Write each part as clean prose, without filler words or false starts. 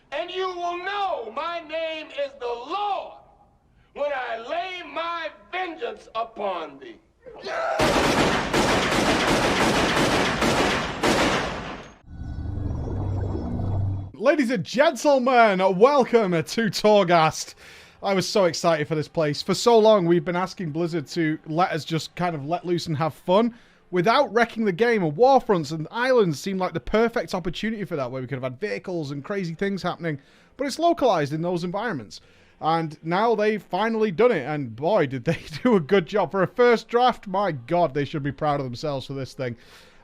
And you will know my name is the Lord when I lay my vengeance upon thee. Ladies and gentlemen, welcome to Torghast. I was so excited for this place. For so long, we've been asking Blizzard to let us just kind of let loose and have fun without wrecking the game. And Warfronts and Islands seemed like the perfect opportunity for that, where we could have had vehicles and crazy things happening. But it's localized in those environments. And now they've finally done it. And boy, did they do a good job. For a first draft, my God, they should be proud of themselves for this thing.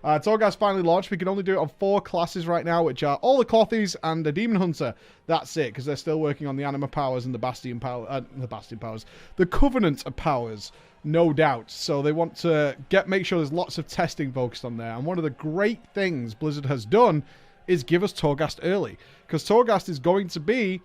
Torghast finally launched. We can only do it on 4 classes right now, which are all the Clothies and the Demon Hunter. That's it, because they're still working on the Anima powers and the Bastion powers, the Covenant powers, no doubt. So they want to make sure there's lots of testing focused on there. And one of the great things Blizzard has done is give us Torghast early, because Torghast is going to be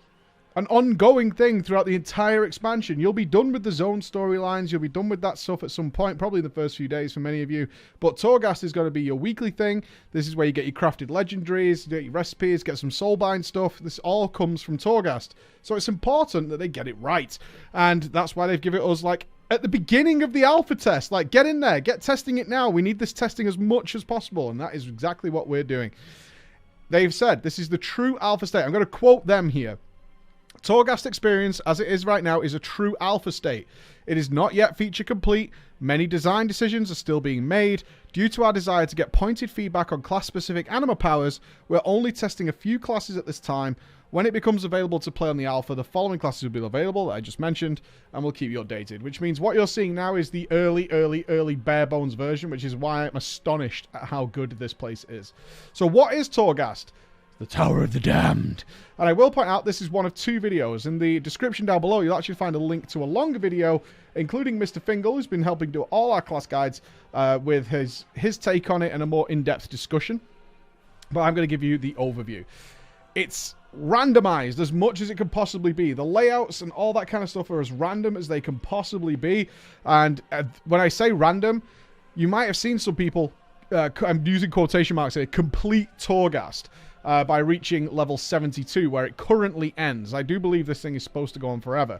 an ongoing thing throughout the entire expansion. You'll be done with the zone storylines. You'll be done with that stuff at some point, probably the first few days for many of you. But Torghast is going to be your weekly thing. This is where you get your crafted legendaries, you get your recipes, get some soulbind stuff. This all comes from Torghast. So it's important that they get it right. And that's why they've given it us, like, at the beginning of the alpha test. Like, get in there. Get testing it now. We need this testing as much as possible. And that is exactly what we're doing. They've said this is the true alpha state. I'm going to quote them here. Torghast experience, as it is right now, is a true alpha state. It is not yet feature complete. Many design decisions are still being made. Due to our desire to get pointed feedback on class-specific Anima powers, we're only testing a few classes at this time. When it becomes available to play on the alpha, the following classes will be available that I just mentioned, and we'll keep you updated. Which means what you're seeing now is the early bare-bones version, which is why I'm astonished at how good this place is. So what is Torghast? The Tower of the Damned. And I will point out this is one of 2 videos. In the description down below, you'll actually find a link to a longer video, including Mr. Fingal, who's been helping do all our class guides with his take on it and a more in-depth discussion. But I'm going to give you the overview. It's randomized as much as it can possibly be. The layouts and all that kind of stuff are as random as they can possibly be. And when I say random, you might have seen some people, I'm using quotation marks here, complete Torghast. By reaching level 72, where it currently ends. I do believe this thing is supposed to go on forever.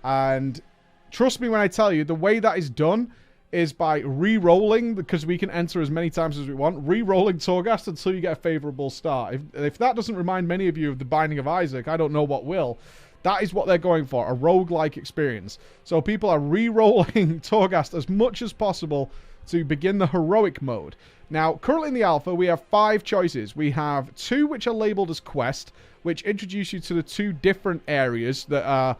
And trust me when I tell you, the way that is done is by re-rolling, because we can enter as many times as we want, re-rolling Torghast until you get a favorable start. If that doesn't remind many of you of the Binding of Isaac, I don't know what will. That is what they're going for, a roguelike experience. So people are re-rolling Torghast as much as possible to begin the heroic mode. Now, currently in the alpha, we have 5 choices. We have 2 which are labeled as quest, which introduce you to the 2 different areas that are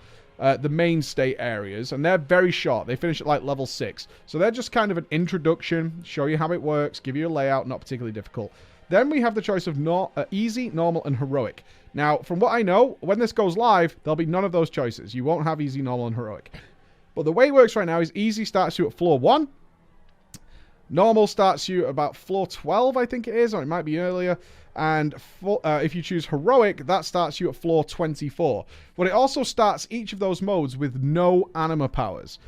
the mainstay areas, and they're very short. They finish at like level 6. So they're just kind of an introduction, show you how it works, give you a layout, not particularly difficult. Then we have the choice of easy, normal, and heroic. Now, from what I know, when this goes live, there'll be none of those choices. You won't have easy, normal, and heroic. But the way it works right now is easy starts you at floor 1. Normal starts you about floor 12, I think it is, or it might be earlier. And if you choose heroic, that starts you at floor 24. But it also starts each of those modes with no Anima powers.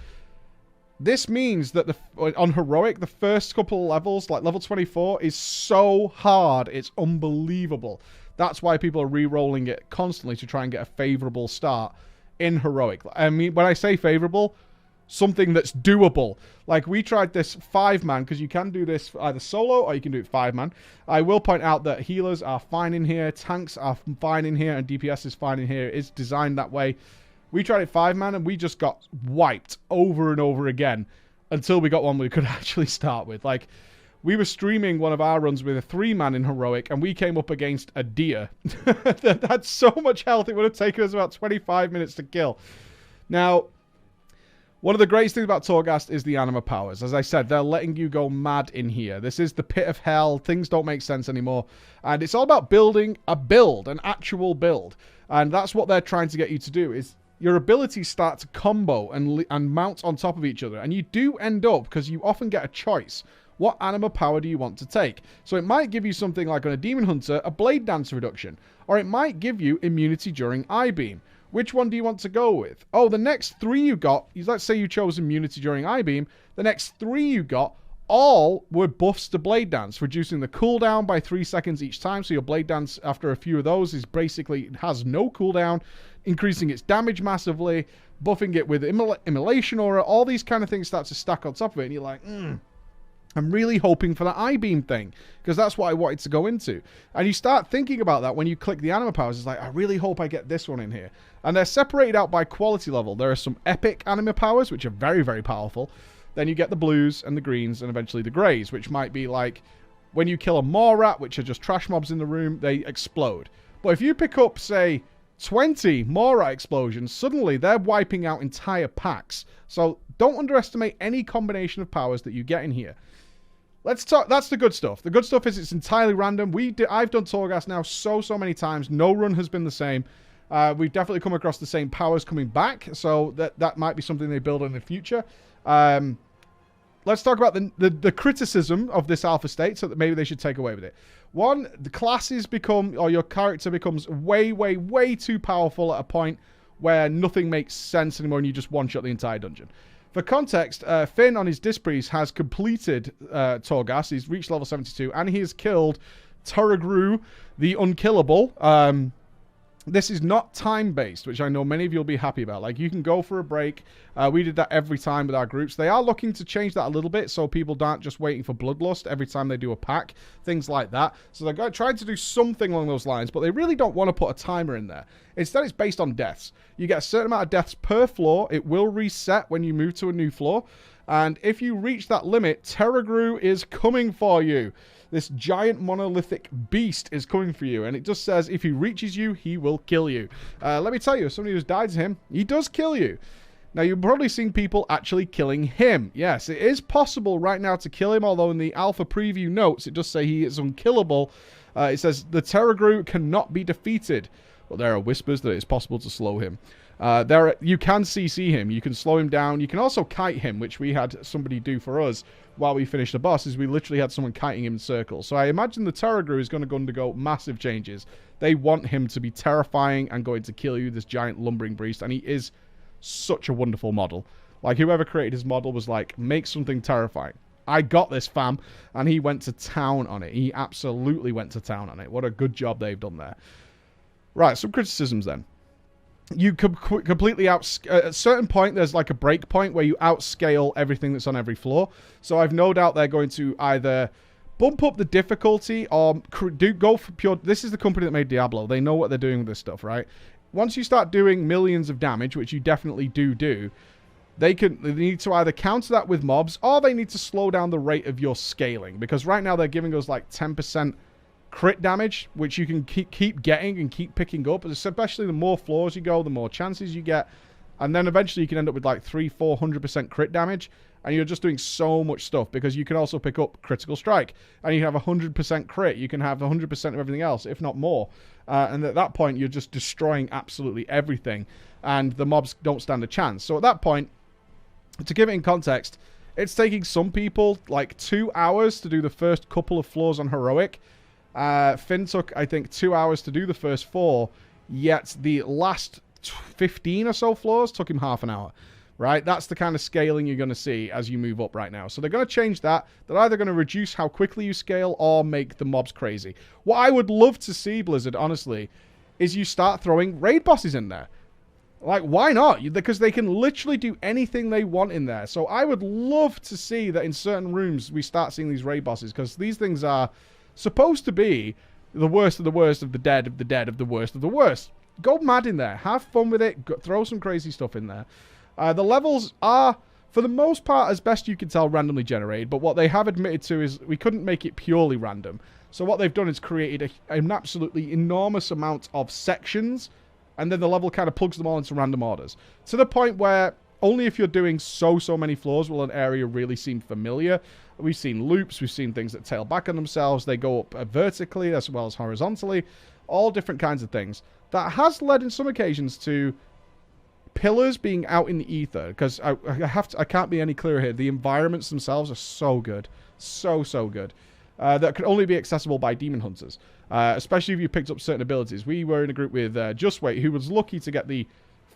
This means that on heroic, the first couple of levels, like level 24, is so hard, it's unbelievable. That's why people are re-rolling it constantly to try and get a favorable start in heroic. I mean, when I say favorable, something that's doable. Like, we tried this 5-man, because you can do this either solo or you can do it 5-man. I will point out that healers are fine in here, tanks are fine in here, and DPS is fine in here. It's designed that way. We tried it 5-man, and we just got wiped over and over again until we got one we could actually start with. Like, we were streaming one of our runs with a 3-man in heroic, and we came up against a deer that had so much health, it would have taken us about 25 minutes to kill. Now, one of the greatest things about Torghast is the Anima powers. As I said, they're letting you go mad in here. This is the pit of hell. Things don't make sense anymore. And it's all about building a build, an actual build. And that's what they're trying to get you to do, is your abilities start to combo and mount on top of each other. And you do end up, because you often get a choice, what Anima power do you want to take? So it might give you something like on a Demon Hunter, a Blade Dance reduction. Or it might give you immunity during I-Beam. Which one do you want to go with? Oh, the next 3 you got, let's say you chose immunity during I-Beam, the next 3 you got all were buffs to Blade Dance, reducing the cooldown by 3 seconds each time. So your Blade Dance, after a few of those, is basically has no cooldown, increasing its damage massively, buffing it with Immolation Aura. All these kind of things start to stack on top of it, and you're like, I'm really hoping for that I-beam thing, because that's what I wanted to go into. And you start thinking about that when you click the Anima powers. It's like, I really hope I get this one in here. And they're separated out by quality level. There are some epic Anima powers, which are very, very powerful. Then you get the blues and the greens and eventually the greys, which might be like when you kill a Morat, which are just trash mobs in the room, they explode. But if you pick up, say, 20 Morat explosions, suddenly they're wiping out entire packs. So don't underestimate any combination of powers that you get in here. Let's talk. That's the good stuff. The good stuff is it's entirely random. I've done Torghast now so many times. No run has been the same. We've definitely come across the same powers coming back, so that might be something they build in the future. Let's talk about the criticism of this alpha state, so that maybe they should take away with it. One, the classes become, or your character becomes way too powerful at a point where nothing makes sense anymore, and you just one-shot the entire dungeon. For context, Finn on his Disc Priest has completed Torghast. He's reached level 72, and he has killed Tarragrue, the Unkillable. This is not time-based, which I know many of you will be happy about. Like, you can go for a break. We did that every time with our groups. They are looking to change that a little bit, so people aren't just waiting for Bloodlust every time they do a pack. Things like that. So they're trying to do something along those lines, but they really don't want to put a timer in there. Instead, it's based on deaths. You get a certain amount of deaths per floor. It will reset when you move to a new floor. And if you reach that limit, Tarragrue is coming for you. This giant monolithic beast is coming for you. And it just says, if he reaches you, he will kill you. Let me tell you, if somebody who's died to him, he does kill you. Now, you've probably seen people actually killing him. Yes, it is possible right now to kill him, although in the alpha preview notes, it does say he is unkillable. It says, the Tarragrue cannot be defeated. Well, there are whispers that it's possible to slow him. You can CC him. You can slow him down. You can also kite him, which we had somebody do for us while we finished the boss, is we literally had someone kiting him in circles. So I imagine the Tarragrue is going to undergo massive changes. They want him to be terrifying and going to kill you, this giant lumbering beast, and he is such a wonderful model. Like, whoever created his model was like, make something terrifying. I got this, fam. And he went to town on it. He absolutely went to town on it. What a good job they've done there. Right, some criticisms then. You completely at a certain point, there's like a break point where you outscale everything that's on every floor. So I've no doubt they're going to either bump up the difficulty or go for pure. This is the company that made Diablo. They know what they're doing with this stuff, right? Once you start doing millions of damage, which you definitely do, they need to either counter that with mobs, or they need to slow down the rate of your scaling. Because right now they're giving us like 10% crit damage, which you can keep getting and keep picking up, especially the more floors you go, the more chances you get, and then eventually you can end up with like 300-400% crit damage, and you're just doing so much stuff, because you can also pick up critical strike, and you have 100% crit, you can have 100% of everything else, if not more, and at that point you're just destroying absolutely everything, and the mobs don't stand a chance. So at that point, to give it in context, it's taking some people like 2 hours to do the first couple of floors on Heroic. Finn took, I think, 2 hours to do the first 4, yet the last 15 or so floors took him half an hour, right? That's the kind of scaling you're going to see as you move up right now. So they're going to change that. They're either going to reduce how quickly you scale or make the mobs crazy. What I would love to see, Blizzard, honestly, is you start throwing raid bosses in there. Like, why not? Because they can literally do anything they want in there. So I would love to see that in certain rooms we start seeing these raid bosses, because these things are supposed to be the worst of the worst of the dead of the dead of the worst of the worst. Go mad in there. Have fun with it. Throw some crazy stuff in there. The levels are, for the most part, as best you can tell, randomly generated. But what they have admitted to is we couldn't make it purely random. So what they've done is created an absolutely enormous amount of sections, and then the level kind of plugs them all into random orders. To the point where only if you're doing so many floors will an area really seem familiar. We've seen loops, we've seen things that tail back on themselves, they go up vertically as well as horizontally, all different kinds of things. That has led in some occasions to pillars being out in the ether, because I can't be any clearer here. The environments themselves are so good, so good, that can only be accessible by demon hunters, especially if you picked up certain abilities. We were in a group with Just Wait, who was lucky to get the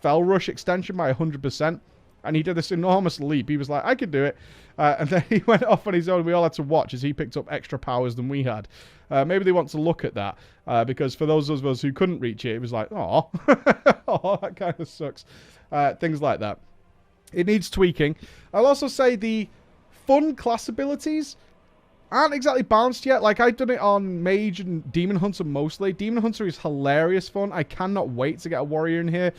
Fell Rush extension by 100%. And he did this enormous leap. He was like, I could do it. And then he went off on his own. We all had to watch as he picked up extra powers than we had. Maybe they want to look at that. Because for those of us who couldn't reach it, it was like, oh, oh, that kind of sucks. Things like that. It needs tweaking. I'll also say the fun class abilities aren't exactly balanced yet. Like, I've done it on Mage and Demon Hunter mostly. Demon Hunter is hilarious fun. I cannot wait to get a warrior in here.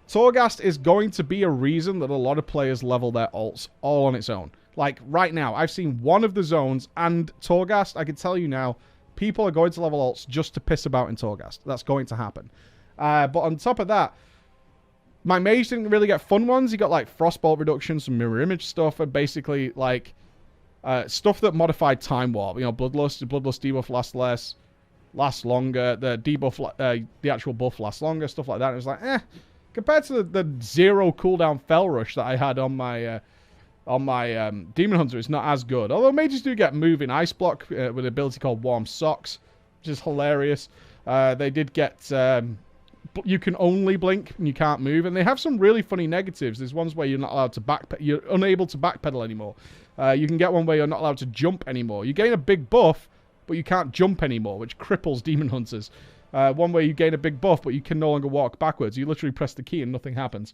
Torghast is going to be a reason that a lot of players level their alts all on its own. Like, right now, I've seen one of the zones, and Torghast, I can tell you now, people are going to level alts just to piss about in Torghast. That's going to happen. But on top of that, my mage didn't really get fun ones. He got, like, Frostbolt reduction, some mirror image stuff, and basically, like, stuff that modified Time Warp. You know, Bloodlust debuff lasts longer. The debuff, the actual buff lasts longer, stuff like that. It was like, compared to the 0 cooldown Fel Rush that I had on my Demon Hunter, it's not as good. Although mages do get moving Ice Block with an ability called Warm Socks, which is hilarious. They did get... you can only blink and you can't move, and they have some really funny negatives. There's ones where you're not allowed to you're unable to backpedal anymore. You can get one where you're not allowed to jump anymore. You gain a big buff, but you can't jump anymore, which cripples Demon Hunters. One where you gain a big buff, but you can no longer walk backwards. You literally press the key and nothing happens.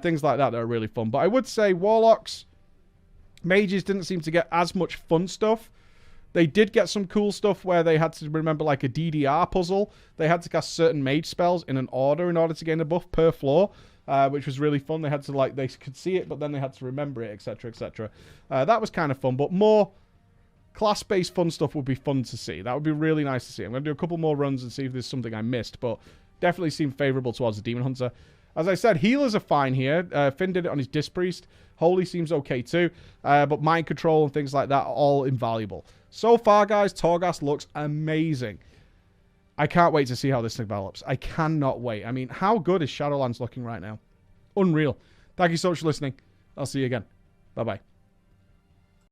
Things like that are really fun. But I would say Warlocks, Mages didn't seem to get as much fun stuff. They did get some cool stuff where they had to remember, like, a DDR puzzle. They had to cast certain mage spells in an order in order to gain a buff per floor, which was really fun. They had to, like, they could see it, but then they had to remember it, etc., etc. That was kind of fun, but more class-based fun stuff would be fun to see. That would be really nice to see. I'm going to do a couple more runs and see if there's something I missed, but definitely seemed favorable towards the Demon Hunter. As I said, healers are fine here. Finn did it on his Disc Priest. Holy seems okay too. But Mind Control and things like that are all invaluable. So far, guys, Torghast looks amazing. I can't wait to see how this develops. I cannot wait. I mean, how good is Shadowlands looking right now? Unreal. Thank you so much for listening. I'll see you again. Bye-bye.